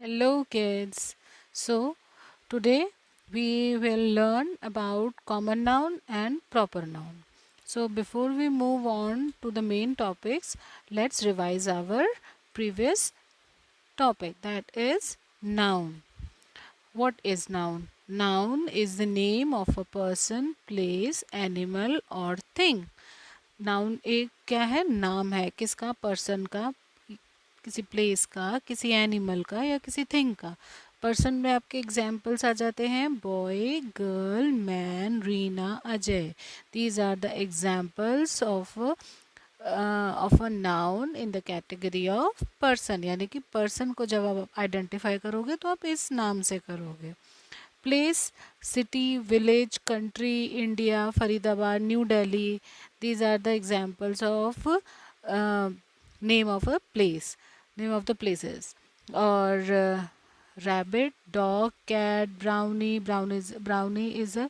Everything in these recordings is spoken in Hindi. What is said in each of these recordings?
Hello, kids. So, today we will learn about common noun and proper noun. So, before we move on to the main topics, let's revise our previous topic, that is noun. What is noun? Noun is the name of a person, place, animal or thing. Noun एक क्या है? नाम है किसका? पर्सन का, किसी प्लेस का, किसी एनिमल का या किसी थिंग का. पर्सन में आपके एग्जाम्पल्स आ जाते हैं boy, girl, man, Reena, Ajay. These are the examples of a noun in the category of person. यानी कि पर्सन को जब आप आइडेंटिफाई करोगे तो आप इस नाम से करोगे. Place, city, village, country, India, Faridabad, new Delhi. These are the examples of name of a place, name of the places. Or rabbit, dog, cat, brownie is a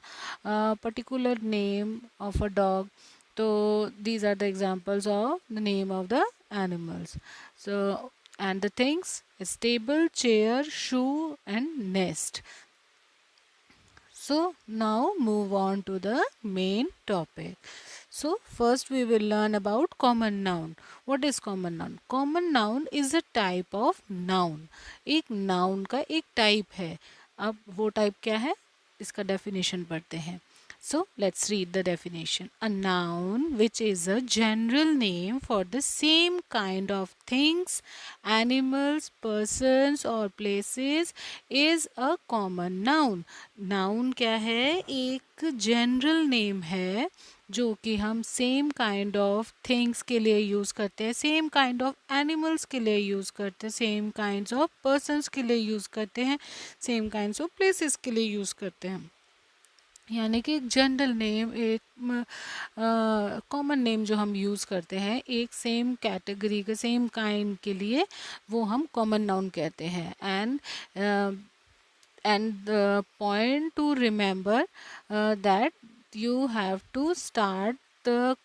particular name of a dog. So these are the examples of the name of the animals. So and the things is table, chair, shoe and nest. So now move on to the main topic. So first we will learn about common noun. What is common noun? Common noun is a type of noun. एक noun का एक type है. अब वो type क्या है? इसका definition पढ़ते हैं. So let's read the definition. A noun which is a general name for the same kind of things, animals, persons or places is a common noun. Noun क्या है? एक general name है जो कि हम सेम काइंड ऑफ थिंग्स के लिए यूज़ करते हैं, सेम काइंड ऑफ एनिमल्स के लिए यूज़ करते हैं, सेम काइंड्स ऑफ पर्सनस के लिए यूज़ करते हैं, सेम काइंड्स ऑफ प्लेसेस के लिए यूज़ करते हैं. यानी कि एक जनरल नेम, एक कॉमन नेम जो हम यूज़ करते हैं एक सेम कैटेगरी के, सेम काइंड के लिए, वो हम कॉमन नाउन कहते हैं. And the point two remember that you have to start the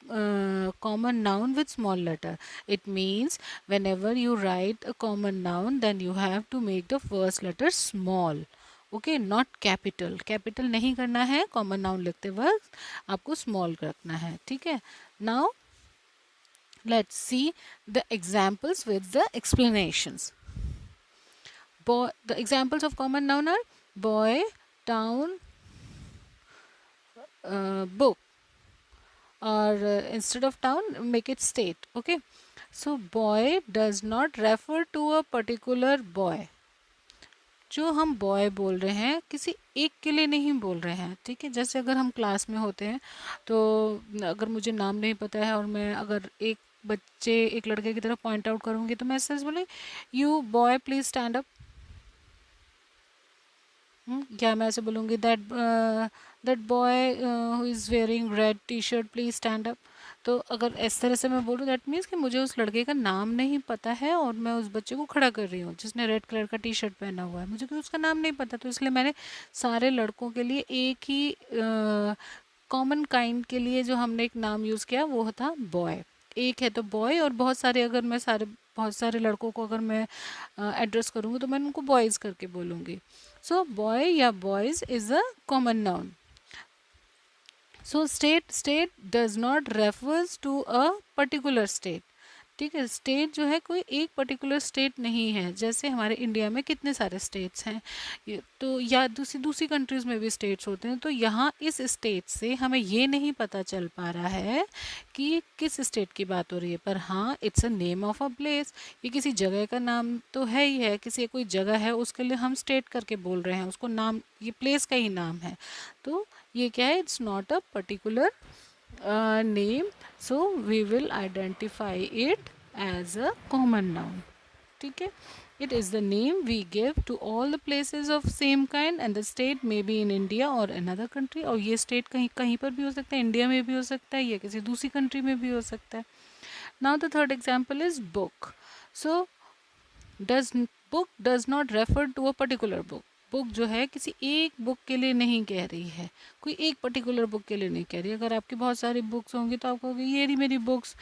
common noun with small letter. It means whenever you write a common noun, then you have to make the first letter small. Okay, not capital. Capital नहीं करना है कॉमन नाउन लिखते वक्त, आपको स्मॉल रखना है. ठीक है. Now let's see the examples with the explanations. The examples of common noun are boy, town, book, or instead of town make it state. Okay, so boy does not refer to a particular boy. जो हम बॉय बोल रहे हैं किसी एक के लिए नहीं बोल रहे हैं. ठीक है. जैसे अगर हम क्लास में होते हैं तो अगर मुझे नाम नहीं पता है और मैं अगर एक बच्चे, एक लड़के की तरफ पॉइंट आउट करूँगी तो मैं ऐसे बोले you boy please stand up. क्या मैं ऐसे बोलूँगी that boy who is wearing red T shirt please stand up. तो अगर इस तरह से मैं बोलूँ दैट मीन्स कि मुझे उस लड़के का नाम नहीं पता है और मैं उस बच्चे को खड़ा कर रही हूँ जिसने रेड कलर का टी शर्ट पहना हुआ है. मुझे तो उसका नाम नहीं पता, तो इसलिए मैंने सारे लड़कों के लिए एक ही कॉमन काइंड के लिए जो हमने एक नाम यूज़ किया वो था बॉय. एक है तो बॉय, और बहुत सारे, अगर मैं बहुत सारे लड़कों को अगर मैं एड्रेस करूँगी तो मैं उनको बॉयज़ करके बोलूँगी. So boy या boys is a common noun. So state does not refers to a particular state. ठीक है. स्टेट जो है कोई एक पर्टिकुलर स्टेट नहीं है. जैसे हमारे इंडिया में कितने सारे स्टेट्स हैं, तो या दूसरी कंट्रीज़ में भी स्टेट्स होते हैं. तो यहाँ इस स्टेट से हमें ये नहीं पता चल पा रहा है कि किस स्टेट की बात हो रही है, पर हाँ it's a name of a place. ये किसी जगह का नाम तो है ही है, किसी कोई जगह है उसके लिए हम स्टेट करके बोल रहे हैं, उसको नाम, ये प्लेस का ही नाम है. तो ये क्या है? It's not a particular name, so we will identify it as a common noun. ठीक है. It is the name we give to all the places of same kind, and the state may be in India or another country. और ये state कहीं कहीं पर भी हो सकता है, इंडिया में भी हो सकता है या किसी दूसरी कंट्री में भी हो सकता है. Now the third example is book. So does book does not refer to a particular book. Book जो है किसी एक बुक के लिए नहीं कह रही है, कोई एक पर्टिकुलर बुक के लिए नहीं कह रही। अगर आपकी बहुत सारी बुक्स होंगी तो आप कहोगे ये रही मेरी बुक्स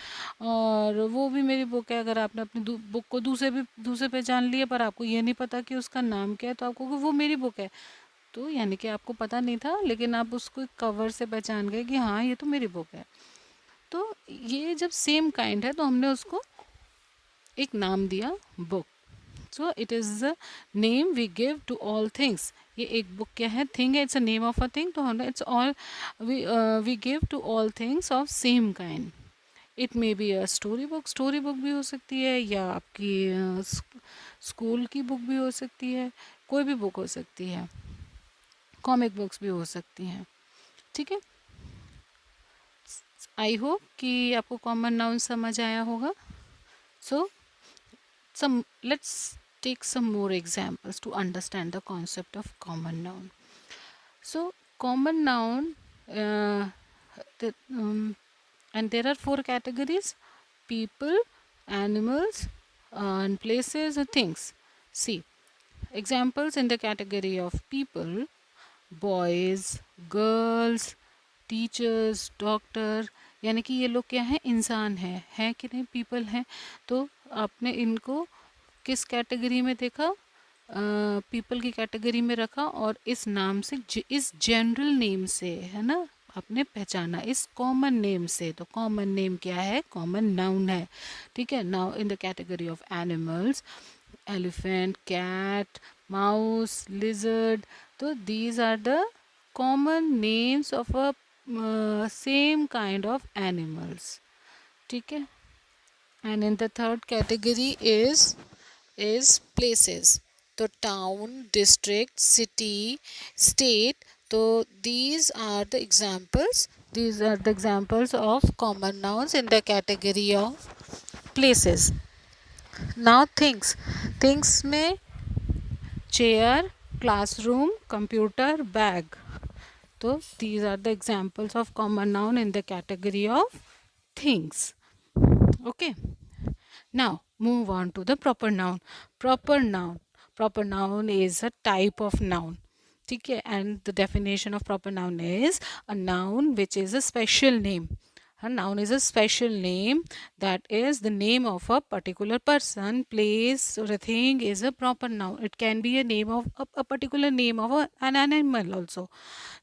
और वो भी मेरी बुक है। अगर आपने अपनी बुक को दूसरे पहचान लिया पर आपको ये नहीं पता कि उसका नाम क्या है तो आप कहोगे वो मेरी बुक है। तो यानी कि आपको पता नहीं था लेकिन आप उसको कवर से पहचान गए कि हाँ ये तो मेरी बुक है। तो ये जब सेम काइंड है तो हमने उसको एक नाम दिया book. So it is the name we give to all things. ये एक बुक क्या है, थिंग है, it's a name of a thing. तो हमने it's all we give to all things of same kind. It may be a story book भी हो सकती है या आपकी स्कूल की बुक भी हो सकती है, कोई भी बुक हो सकती है, कॉमिक बुक्स भी हो सकती हैं। ठीक है, आई होप कि आपको कॉमन नाउन समझ आया होगा। सो let's take some more examples to understand the concept of common noun. So common noun, and there are four categories: people, animals, and places and things. See examples in the category of people: boys, girls, teachers, doctor. यानी कि ये लोग क्या हैं, इंसान हैं कि नहीं, पीपल हैं। तो आपने इनको किस कैटेगरी में देखा, पीपल की कैटेगरी में रखा और इस नाम से इस जनरल नेम से है ना आपने पहचाना, इस कॉमन नेम से। तो कॉमन नेम क्या है, कॉमन नाउन है। ठीक है, now in the category of animals, elephant, cat, mouse, lizard. So these are the common names of a same kind of animals. ठीक है, and in the third category is places. तो town, district, city, state. तो these are the examples. These are the examples of common nouns in the category of places. Now things में चेयर, क्लासरूम, कंप्यूटर, बैग। तो these are the examples of common noun in the category of things. Okay, now move on to the proper noun. Proper noun is a type of noun. ठीक है, and the definition of proper noun is a noun which is a special name. A noun is a special name that is the name of a particular person, place or a thing is a proper noun. It can be a name of a particular name of an animal also.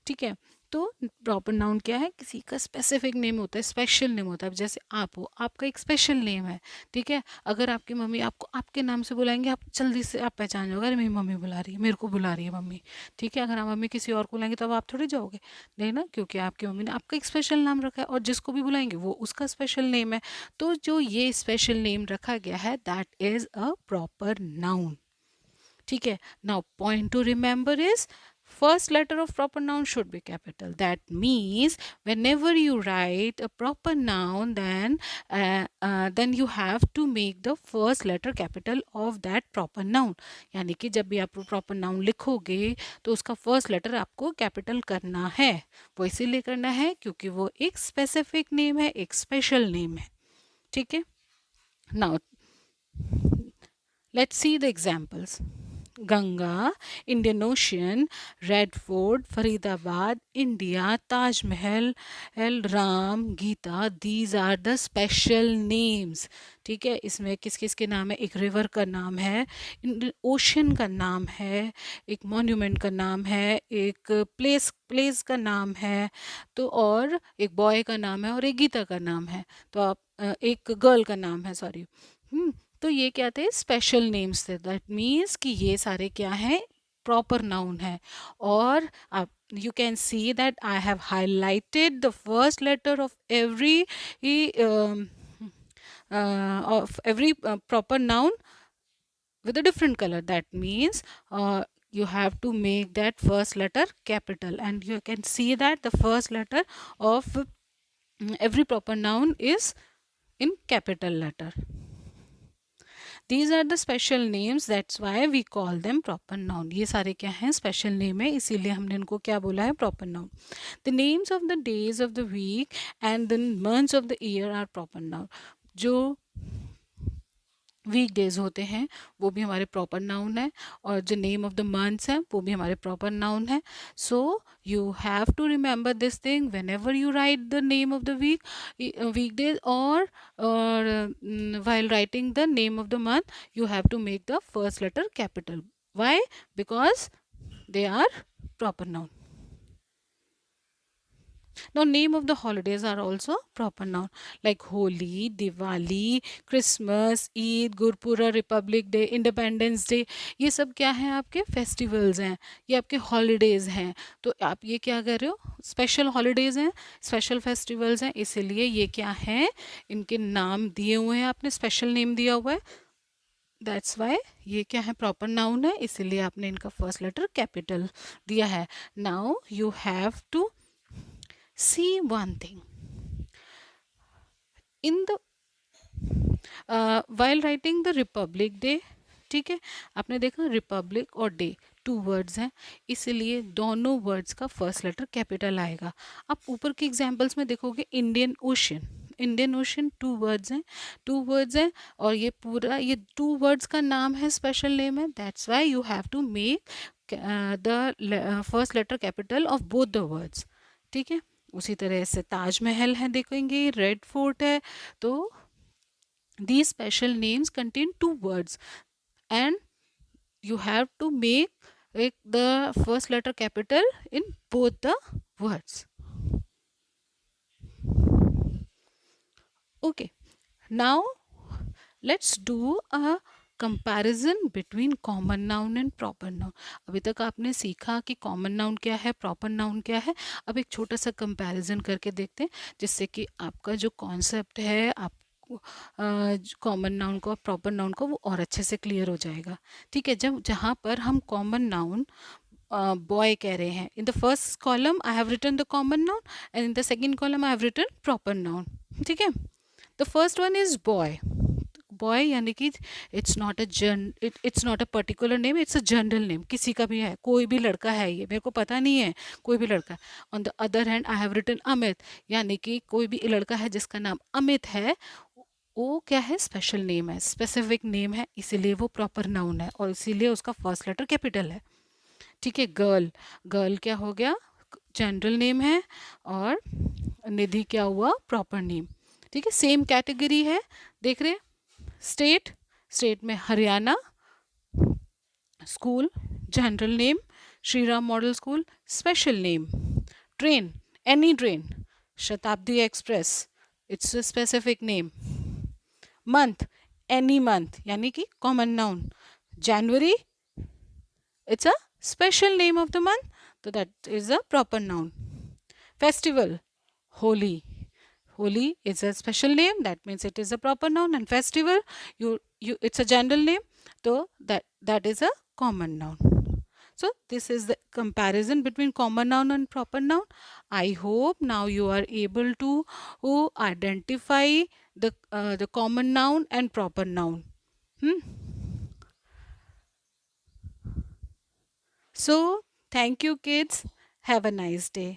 ठीक है, तो प्रॉपर नाउन क्या है, किसी का स्पेसिफिक नेम होता है, स्पेशल नेम होता है। जैसे आप हो, आपका एक स्पेशल नेम है। ठीक है, अगर आपकी मम्मी आपको आपके नाम से बुलाएंगे आप जल्दी से आप पहचान जाओगे, अरे मेरी मम्मी बुला रही है, मेरे को बुला रही है मम्मी। ठीक है, अगर आप मम्मी किसी और को बुलाएंगे तब आप थोड़ी जाओगे, नहीं ना, क्योंकि आपकी मम्मी ने आपका एक स्पेशल नाम रखा है और जिसको भी बुलाएंगे वो उसका स्पेशल नेम है। तो जो ये स्पेशल नेम रखा गया है that is a proper noun. ठीक है, now point two remember is first letter of proper noun should be capital. That means whenever you write a proper noun then you have to make the first letter capital of that proper noun. यानी कि जब भी आप proper noun लिखोगे तो उसका first letter आपको capital करना है। वो इसीलिए करना है क्योंकि वो एक specific name है, एक special name है। ठीक है, now let's see the examples. Ganga, Indian Ocean, Red Fort, Faridabad, India, Taj Mahal, Ram, Gita, these are the special names. ठीक है, इसमें किस किस के नाम है, एक रिवर का नाम है, ओशियन का नाम है, एक मॉन्यूमेंट का नाम है, एक प्लेस का नाम है, तो और एक बॉय का नाम है और एक गीता का नाम है। तो आप एक गर्ल का नाम है, सॉरी। तो ये क्या थे, स्पेशल नेम्स थे। दैट मीन्स कि ये सारे क्या हैं, प्रॉपर नाउन है। और आप you can see that I have highlighted the first letter of every proper noun with a different color. That means you have to make that first letter capital, and you can see that the first letter of every proper noun is in capital letter. These are the special names, that's why we call them proper noun. ये सारे क्या हैं, स्पेशल नेम है, इसीलिए हमने इनको क्या बोला है, proper noun. The names of the days of the week and the months of the year are proper noun. जो वीकडेज होते हैं वो भी हमारे प्रॉपर नाउन है, और जो नेम ऑफ द मंथ्स हैं वो भी हमारे प्रॉपर नाउन है. So you have to remember this thing whenever you write the name of the weekdays, और while writing the name of the month you have to make the first letter capital. Why? Because they are proper noun. Now, name of the holidays are also proper noun, like Holi, Diwali, Christmas, Eid, Gurpura, Republic Day, Independence Day. ये सब क्या है? आपके फेस्टिवल्स हैं, ये आपके हॉलीडेज हैं. तो आप ये क्या कर रहे हो? स्पेशल हॉलीडेज हैं, स्पेशल फेस्टिवल्स हैं, इसीलिए ये क्या है? इनके नाम दिए हुए हैं, आपने स्पेशल नेम दिया हुआ है. दैट्स वाई ये क्या है? प्रॉपर नाउन है, इसीलिए आपने इनका फर्स्ट लेटर कैपिटल दिया है. Now you have to see one thing in the while writing the Republic Day. ठीक है, आपने देखा रिपब्लिक और डे 2 वर्ड्स हैं, इसलिए दोनों वर्ड्स का फर्स्ट लेटर कैपिटल आएगा. आप ऊपर के एग्जांपल्स में देखोगे Indian ocean, Indian ocean 2 words हैं, 2 वर्ड्स हैं, और ये पूरा ये 2 वर्ड्स का नाम है, स्पेशल नेम है. That's why you have to make the first letter capital of both the words. ठीक है, उसी तरह से ताजमहल है, देखेंगे रेड फोर्ट है. तो these special names contain 2 words and you have to make the first letter capital in both the words. Okay, now let's do a comparison between common noun and proper noun. अभी तक आपने सीखा कि कॉमन नाउन क्या है, प्रॉपर नाउन क्या है. अब एक छोटा सा कंपैरिजन करके देखते हैं, जिससे कि आपका जो कॉन्सेप्ट है, आप कॉमन नाउन को और प्रॉपर नाउन को, वो और अच्छे से क्लियर हो जाएगा. ठीक है, जब जहाँ पर हम कॉमन नाउन बॉय कह रहे हैं, in the first column I have written the common noun and in the second column I have written proper noun. ठीक है, the first one is boy. Boy यानी कि it's not it's not a particular name, it's a general name. किसी का भी है, कोई भी लड़का है, ये मेरे को पता नहीं है, कोई भी लड़का. On the other hand I have written Amit, यानी कि कोई भी लड़का है जिसका नाम अमित है, वो क्या है? स्पेशल नेम है, स्पेसिफिक नेम है, इसीलिए वो प्रॉपर नाउन है, और इसीलिए उसका फर्स्ट लेटर कैपिटल है. ठीक है, गर्ल, गर्ल क्या हो गया? जनरल नेम है, और निधि क्या हुआ? Proper name. ठीक है, सेम कैटेगरी है, देख रहे हैं. स्टेट, स्टेट में Haryana. School, general name Shri Ram model school, special name. Train, any train, Shatabdi express, it's a specific name. Month, any month, यानी कि common noun. January, it's a special name of the month, so that is a proper noun. Festival, Holi, Holi is a special name, that means it is a proper noun. And festival, you it's a general name, so that is a common noun. So this is the comparison between common noun and proper noun. I hope now you are able to identify the common noun and proper noun. So, thank you, kids. Have a nice day.